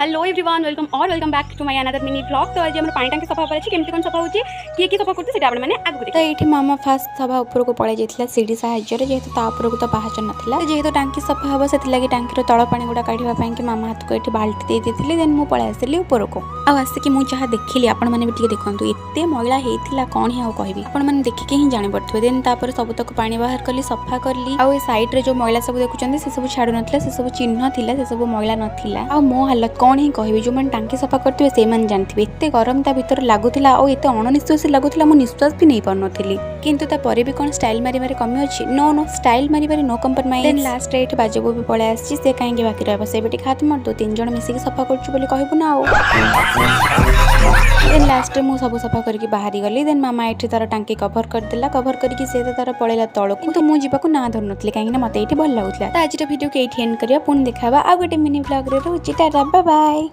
Hello everyone welcome back to my another mini blog. तो आज हम पानी टांकी सफा कर केमती कौन सफा होची किए सफा करते सेटा आपने आगु देखिए। ये मामा फास्ट सभा ऊपर को पड़े जाता सीढ़ी साहाଯ୍य जेहेतु ऊपर को तो पाहाच नाला जेहेतु टांकी सफा हम से टांकी तल पानी गुड़ा काढ़ापी मामा हाथ को ये बाल्टी दे देती देन मुझे पलि आसली ऊपर को आसिक मुझे देखिली आपण मैंने भी देखूँ एत मैला होता कौन ही कहि आपण मैंने देखिके ही जापे देन तापर सबतक पानी बाहर कली सफा कली आ साइड जो मैला सब देखुं से सब छाड़ू ना से सब चिन्ह था से सब मैला नाला आ मो हालत कौन ही कहि जो मैंने टांकी सफा करते से जानते एत गरम ता भर लगुला और एत अणनिश्वासी लगुला मो निश्वास भी नहीं पार्नी किंतु तापर भी कौन स्टाइल मारे कमी अच्छी नो नो स्टाइल मारे नो कंप्रोमाइज देन लास्ट एट बाजबू भी पलि आसी से कहीं बाकी रहा से बेटी हाथ मार दो 3 जन मिसिक सफा करूँ ना देन लास्ट में सब सफा करके बाहरी गली देन मामा ये तार टांकी कभर करदेला कभर करके से तार पलैला तौक तो मुझे जावाक ना धरु नी कहीं मत ये भल लगुला। आज भिडियो के एंड करा पुणी देखा आ गोटे मिनी ब्लॉग रे रोची टाटा बाय बाय।